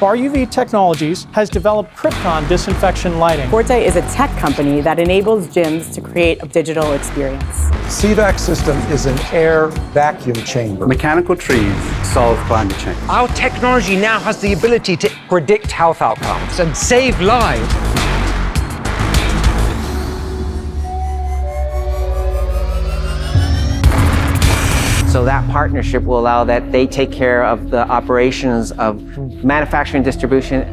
Far UV Technologies has developed Krypton disinfection lighting. Forte is a tech company that enables gyms to create a digital experience. CVAC system is an air vacuum chamber. Mechanical trees solve climate change. Our technology now has the ability to predict health outcomes and save lives. So that partnership will allow that they take care of the operations of manufacturing, distribution.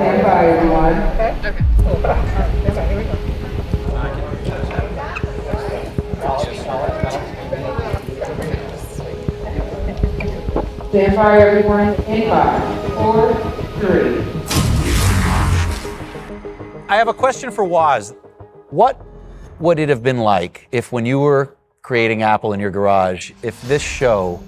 Stand by, everyone. Okay, cool. Here we go. Stand by, everyone. In 5, 4, 3. I have a question for Woz. What would it have been like if, when you were creating Apple in your garage, if this show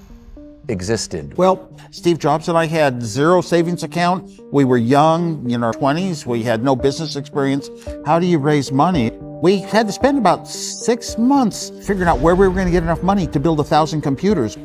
existed? Well, Steve Jobs and I had zero savings account. We were young, in our 20s. We had no business experience. How do you raise money? We had to spend about 6 months figuring out where we were going to get enough money to build 1,000 computers.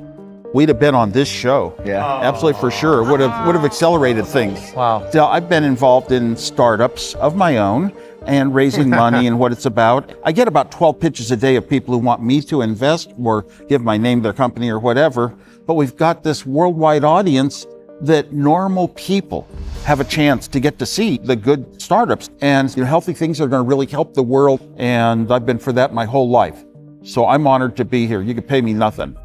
We'd have been on this show. Yeah, absolutely, for sure. Would have accelerated things. Wow. So I've been involved in startups of my own and raising money and what it's about. I get about 12 pitches a day of people who want me to invest or give my name to their company or whatever. But we've got this worldwide audience that normal people have a chance to get to see the good startups and healthy things that are going to really help the world. And I've been for that my whole life. So I'm honored to be here. You could pay me nothing.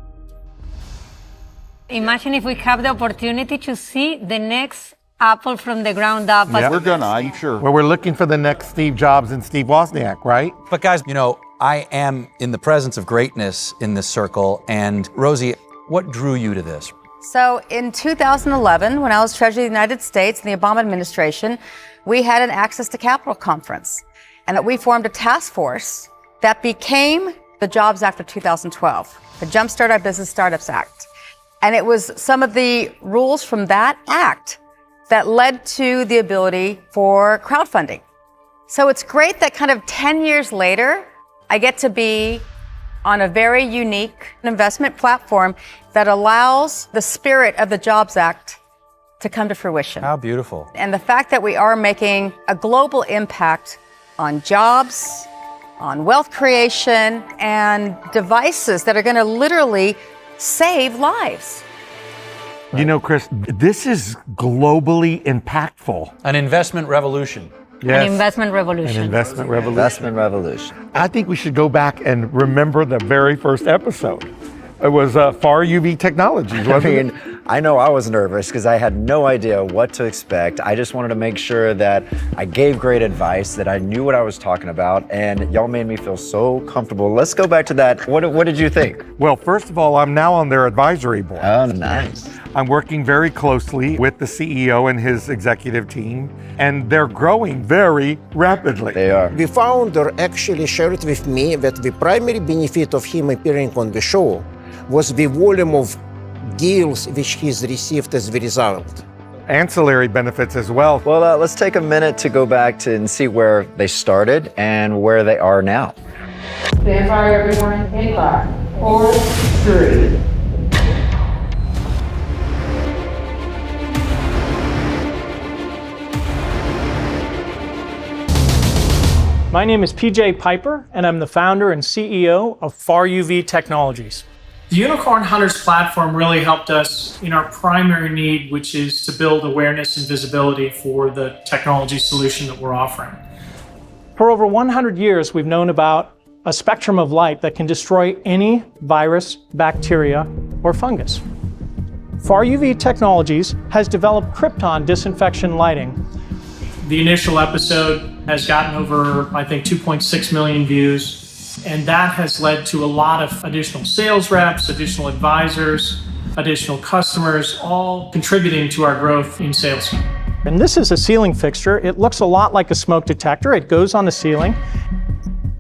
Imagine if we have the opportunity to see the next Apple from the ground up. Yeah, we're gonna, I'm sure. Well, we're looking for the next Steve Jobs and Steve Wozniak, right? But guys, I am in the presence of greatness in this circle. And Rosie, what drew you to this? So in 2011, when I was Treasurer of the United States in the Obama administration, we had an Access to Capital conference, and we formed a task force that became the Jobs Act of 2012, the Jumpstart Our Business Startups Act. And it was some of the rules from that act that led to the ability for crowdfunding. So it's great that kind of 10 years later, I get to be on a very unique investment platform that allows the spirit of the Jobs Act to come to fruition. How beautiful. And the fact that we are making a global impact on jobs, on wealth creation, and devices that are going to literally save lives. Chris, this is globally impactful. An investment revolution. Yes. An investment revolution. An investment revolution. Investment revolution. I think we should go back and remember the very first episode. It was Far UV Technologies, wasn't it? I know I was nervous because I had no idea what to expect. I just wanted to make sure that I gave great advice, that I knew what I was talking about, and y'all made me feel so comfortable. Let's go back to that. What did you think? Well, first of all, I'm now on their advisory board. Oh, nice. I'm working very closely with the CEO and his executive team, and they're growing very rapidly. They are. The founder actually shared with me that the primary benefit of him appearing on the show was the volume of deals which he's received as the result. Ancillary benefits as well. Well, let's take a minute to go back and see where they started and where they are now. Stand by, everyone. In 5, 4, 3. My name is PJ Piper, and I'm the founder and CEO of Far UV Technologies. The Unicorn Hunters platform really helped us in our primary need, which is to build awareness and visibility for the technology solution that we're offering. For over 100 years, we've known about a spectrum of light that can destroy any virus, bacteria, or fungus. Far UV Technologies has developed Krypton disinfection lighting. The initial episode has gotten over, I think, 2.6 million views, and that has led to a lot of additional sales reps, additional advisors, additional customers, all contributing to our growth in sales. And this is a ceiling fixture. It looks a lot like a smoke detector. It goes on the ceiling.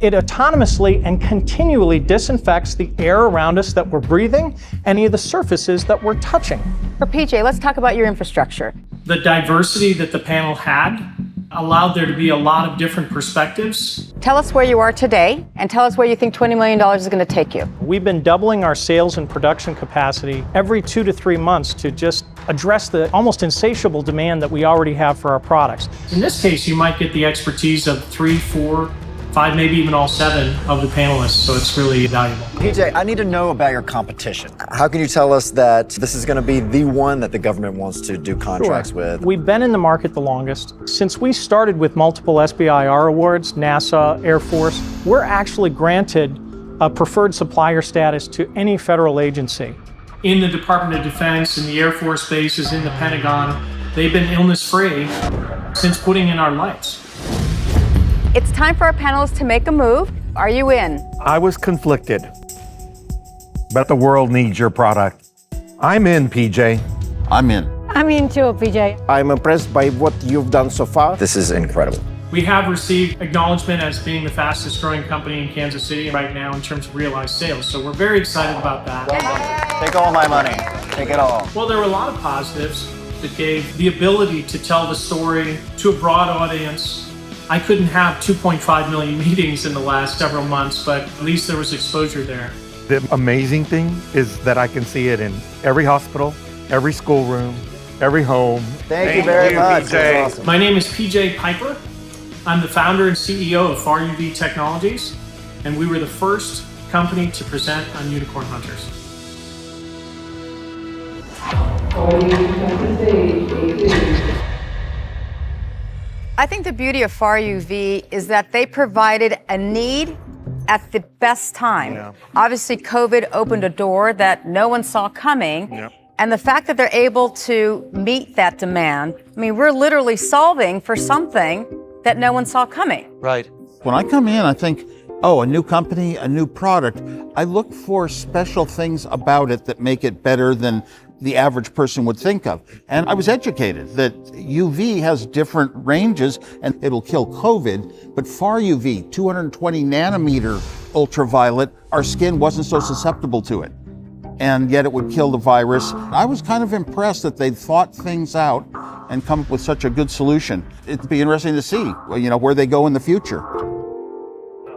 It autonomously and continually disinfects the air around us that we're breathing, any of the surfaces that we're touching. For PJ, let's talk about your infrastructure. The diversity that the panel had allowed there to be a lot of different perspectives. Tell us where you are today, and tell us where you think $20 million is going to take you. We've been doubling our sales and production capacity every 2 to 3 months to just address the almost insatiable demand that we already have for our products. In this case, you might get the expertise of 3, 4, 5, maybe even all 7 of the panelists, so it's really valuable. PJ, I need to know about your competition. How can you tell us that this is going to be the one that the government wants to do contracts with? We've been in the market the longest. Since we started with multiple SBIR awards, NASA, Air Force, we're actually granted a preferred supplier status to any federal agency. In the Department of Defense, in the Air Force bases, in the Pentagon, they've been illness-free since putting in our lights. It's time for our panelists to make a move. Are you in? I was conflicted, but the world needs your product. I'm in, PJ. I'm in. I'm in too, PJ. I'm impressed by what you've done so far. This is incredible. We have received acknowledgement as being the fastest growing company in Kansas City right now in terms of realized sales, so we're very excited about that. Take all my money. Take it all. Well, there were a lot of positives that gave the ability to tell the story to a broad audience. I couldn't have 2.5 million meetings in the last several months, but at least there was exposure there. The amazing thing is that I can see it in every hospital, every schoolroom, every home. Thank you very much. PJ. My name is PJ Piper. I'm the founder and CEO of Far UV Technologies, and we were the first company to present on Unicorn Hunters. I think the beauty of Far UV is that they provided a need at the best time. Yeah. Obviously, COVID opened a door that no one saw coming. Yeah. And the fact that they're able to meet that demand, I mean, we're literally solving for something that no one saw coming. Right. When I come in, I think, oh, a new company, a new product. I look for special things about it that make it better than the average person would think of. And I was educated that UV has different ranges and it'll kill COVID, but far UV, 220 nanometer ultraviolet, our skin wasn't so susceptible to it. And yet it would kill the virus. I was kind of impressed that they'd thought things out and come up with such a good solution. It'd be interesting to see, where they go in the future.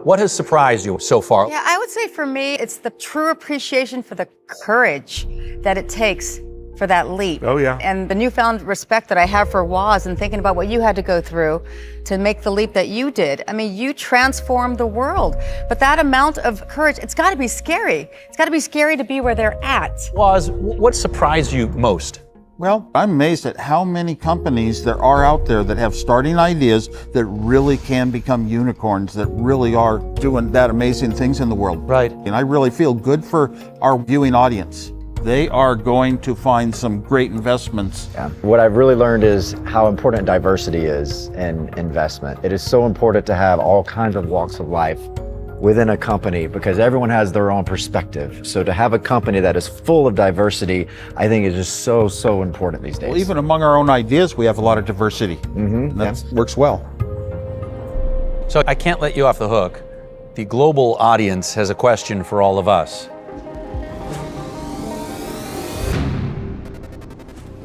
What has surprised you so far? Yeah, I would say for me, it's the true appreciation for the courage that it takes for that leap. Oh, yeah. And the newfound respect that I have for Woz and thinking about what you had to go through to make the leap that you did. I mean, you transformed the world. But that amount of courage, it's got to be scary. It's got to be scary to be where they're at. Woz, what surprised you most? Well, I'm amazed at how many companies there are out there that have starting ideas that really can become unicorns, that really are doing that amazing things in the world. Right. And I really feel good for our viewing audience. They are going to find some great investments. Yeah. What I've really learned is how important diversity is in investment. It is so important to have all kinds of walks of life within a company because everyone has their own perspective. So to have a company that is full of diversity, I think is just so, so important these days. Well, even among our own ideas, we have a lot of diversity. Mm-hmm. That works well. So I can't let you off the hook. The global audience has a question for all of us.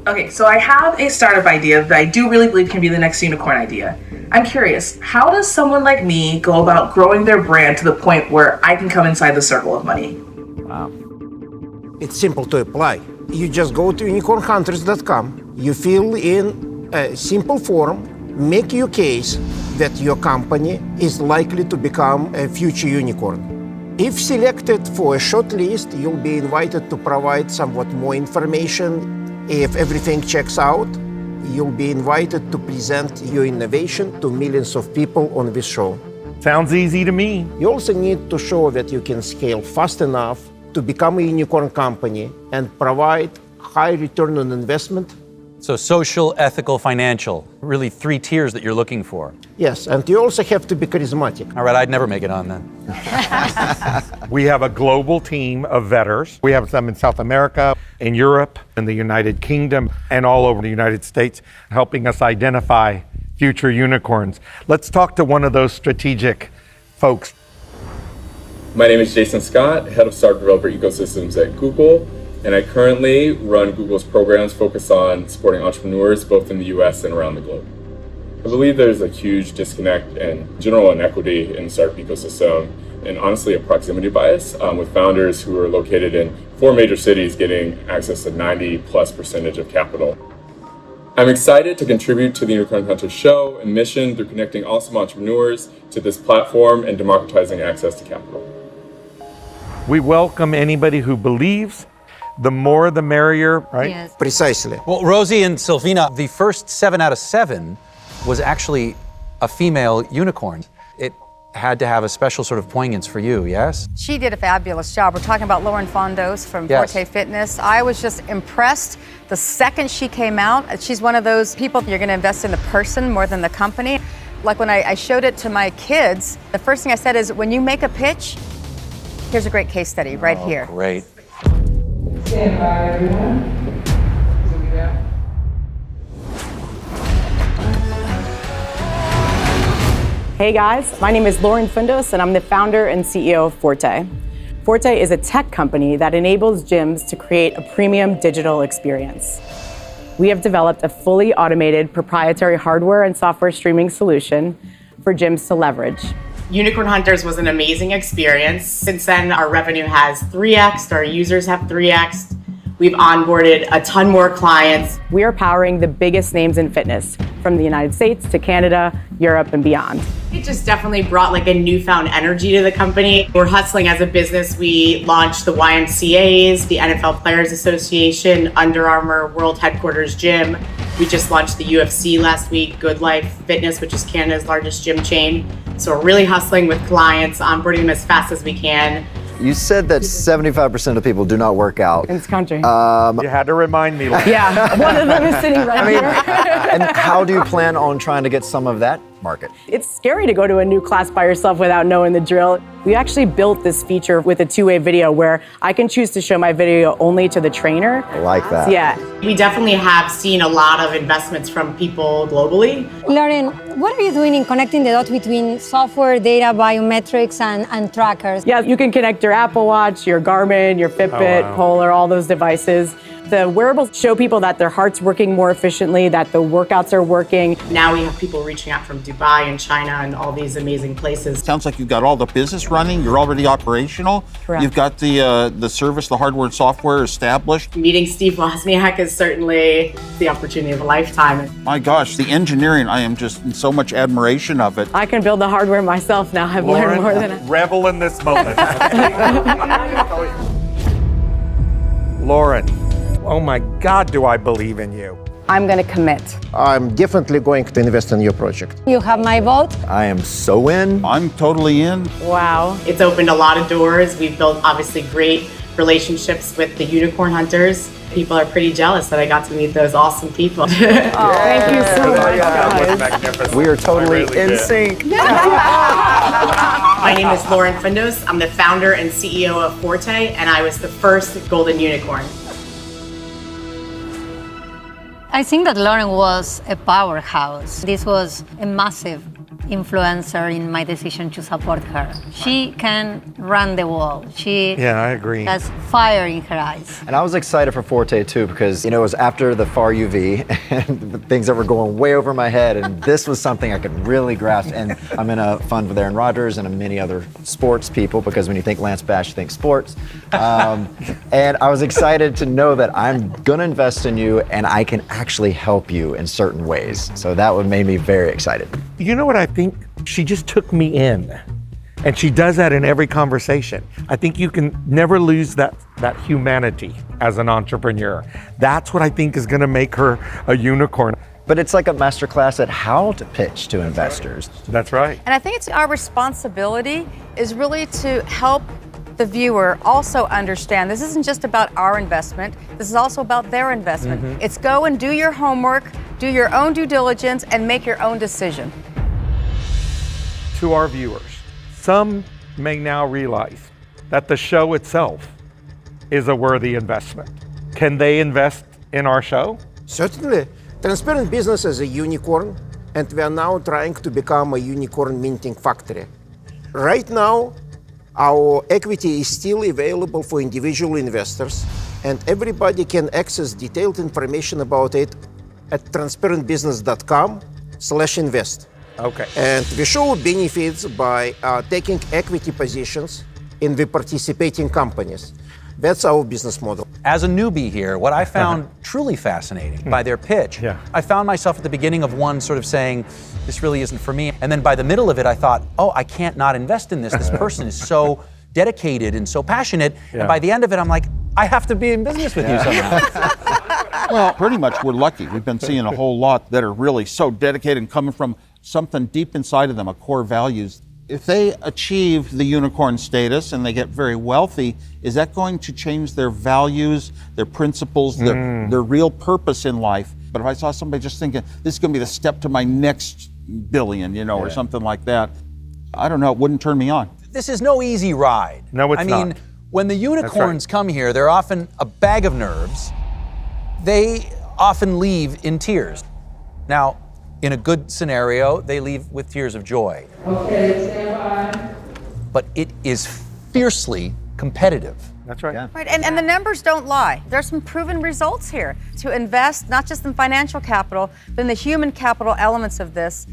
Okay, so I have a startup idea that I do really believe can be the next unicorn idea. I'm curious, how does someone like me go about growing their brand to the point where I can come inside the circle of money? Wow. It's simple to apply. You just go to unicornhunters.com, you fill in a simple form, make your case that your company is likely to become a future unicorn. If selected for a short list, you'll be invited to provide somewhat more information. If everything checks out, you'll be invited to present your innovation to millions of people on this show. Sounds easy to me. You also need to show that you can scale fast enough to become a unicorn company and provide high return on investment. So social, ethical, financial, really 3 tiers that you're looking for. Yes, and you also have to be charismatic. All right, I'd never make it on then. We have a global team of vetters. We have some in South America, in Europe, in the United Kingdom, and all over the United States, helping us identify future unicorns. Let's talk to one of those strategic folks. My name is Jason Scott, head of startup developer ecosystems at Google, and I currently run Google's programs focused on supporting entrepreneurs both in the US and around the globe. I believe there's a huge disconnect and general inequity in the startup ecosystem, and honestly a proximity bias with founders who are located in 4 major cities getting access to 90+% of capital. I'm excited to contribute to the Unicorn Hunters show and mission through connecting awesome entrepreneurs to this platform and democratizing access to capital. We welcome anybody who believes. The more the merrier, right? Yes. Precisely. Well, Rosie and Silvina, the first 7 out of 7 was actually a female unicorn. It had to have a special sort of poignance for you, yes? She did a fabulous job. We're talking about Lauren Fondos from Yes. Forte Fitness. I was just impressed the second she came out. She's one of those people, you're going to invest in the person more than the company. Like when I showed it to my kids, the first thing I said is, when you make a pitch, here's a great case study right here. Great. Stand by, everyone. Hey guys, my name is Lauren Fundos and I'm the founder and CEO of Forte. Forte is a tech company that enables gyms to create a premium digital experience. We have developed a fully automated proprietary hardware and software streaming solution for gyms to leverage. Unicorn Hunters was an amazing experience. Since then, our revenue has 3x'd, our users have 3x'd. We've onboarded a ton more clients. We are powering the biggest names in fitness, from the United States to Canada, Europe, and beyond. It just definitely brought like a newfound energy to the company. We're hustling as a business. We launched the YMCAs, the NFL Players Association, Under Armour World Headquarters Gym. We just launched the UFC last week, Good Life Fitness, which is Canada's largest gym chain. So we're really hustling with clients, onboarding them as fast as we can. You said that 75% of people do not work out. In this country. You had to remind me. Yeah, one of them is sitting right here. And how do you plan on trying to get some of that market? It's scary to go to a new class by yourself without knowing the drill. We actually built this feature with a 2-way video where I can choose to show my video only to the trainer. I like that. Yeah. We definitely have seen a lot of investments from people globally. Lauren, what are you doing in connecting the dots between software, data, biometrics, and trackers? Yeah, you can connect your Apple Watch, your Garmin, your Fitbit, Polar, all those devices. The wearables show people that their heart's working more efficiently, that the workouts are working. Now we have people reaching out from Dubai and China and all these amazing places. Sounds like you've got all the business running. You're already operational. Correct. You've got the service, the hardware and software established. Meeting Steve Wozniak is certainly the opportunity of a lifetime. My gosh, the engineering, I am just in so much admiration of it. I can build the hardware myself now. I've learned more than I... Revel in this moment. Lauren, oh my God, do I believe in you. I'm going to commit. I'm definitely going to invest in your project. You have my vote. I am so in. I'm totally in. Wow. It's opened a lot of doors. We've built obviously great relationships with the Unicorn Hunters. People are pretty jealous that I got to meet those awesome people. Thank you so much, guys. We are totally in sync. My name is Lauren Fundos. I'm the founder and CEO of Forte, and I was the first golden unicorn. I think that Lauren was a powerhouse. This was a massive influencer in my decision to support her. She can run the wall. Yeah, I agree. Has fire in her eyes. And I was excited for Forte too because, it was after the FAR UV and the things that were going way over my head, and this was something I could really grasp. And I'm in a fund with Aaron Rodgers and many other sports people because when you think Lance Bass, you think sports. And I was excited to know that I'm gonna invest in you and I can actually help you in certain ways. So that would make me very excited. You know what I think? She just took me in. And she does that in every conversation. I think you can never lose that humanity as an entrepreneur. That's what I think is gonna make her a unicorn. but it's like a masterclass at how to pitch to investors. That's right. And I think it's our responsibility is really to help the viewer also understand this isn't just about our investment, this is also about their investment. It's go and do your homework, do your own due diligence, and make your own decision. To our viewers, some may now realize that the show itself is a worthy investment. Can they invest in our show? Certainly. Transparent Business is a unicorn, and we are now trying to become a unicorn minting factory. Right now, our equity is still available for individual investors, and everybody can access detailed information about it at transparentbusiness.com/invest. Okay. And we show benefits by taking equity positions in the participating companies. That's our business model. As a newbie here, what I found truly fascinating by their pitch, I found myself at the beginning of one sort of saying, this really isn't for me. And then by the middle of it, I thought, oh, I can't not invest in this. This person is so dedicated and so passionate. And by the end of it, I'm like, I have to be in business with you somehow. Well, pretty much we're lucky. We've been seeing a whole lot that are really so dedicated and coming from something deep inside of them, a core values. If they achieve the unicorn status and they get very wealthy, is that going to change their values, their principles, their real purpose in life? But if I saw somebody just thinking, this is going to be the step to my next billion, or something like that, I don't know, it wouldn't turn me on. This is no easy ride. No, it's not. I mean, when the unicorns come here, they're often a bag of nerves. They often leave in tears. Now, in a good scenario, they leave with tears of joy. Okay, stand by. But it is fiercely competitive. That's right. Right, and the numbers don't lie. There's some proven results here. To invest not just in financial capital, but in the human capital elements of this,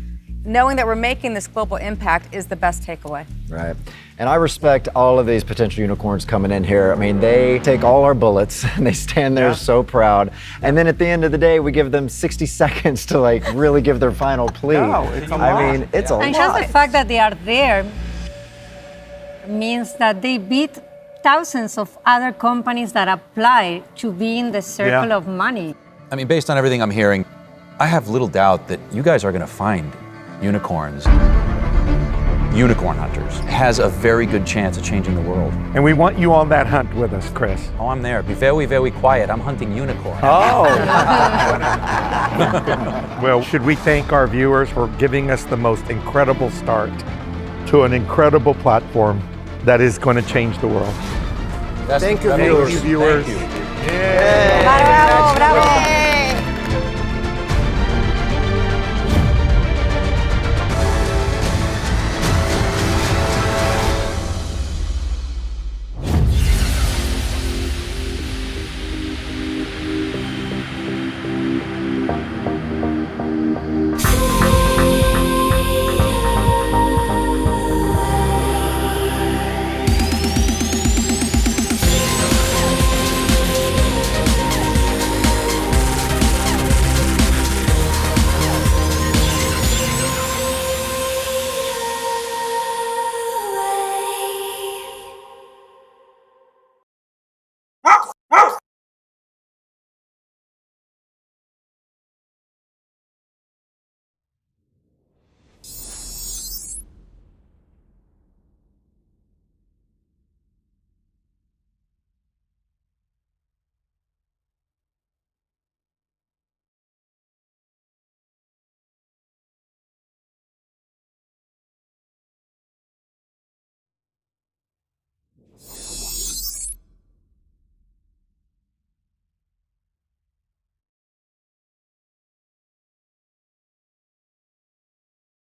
knowing that we're making this global impact is the best takeaway. Right. And I respect all of these potential unicorns coming in here. I mean, they take all our bullets and they stand there so proud. And then at the end of the day, we give them 60 seconds to really give their final plea. No, it's a lot. I mean, it's a lot. And just the fact that they are there means that they beat thousands of other companies that apply to be in the circle of money. I mean, based on everything I'm hearing, I have little doubt that you guys are going to find unicorns. Unicorn Hunters has a very good chance of changing the world. And we want you on that hunt with us, Chris. Oh, I'm there. Be very, very quiet. I'm hunting unicorns. Oh. Well, should we thank our viewers for giving us the most incredible start to an incredible platform that is going to change the world. Thank you, Thank you, viewers. Thank you. Yeah.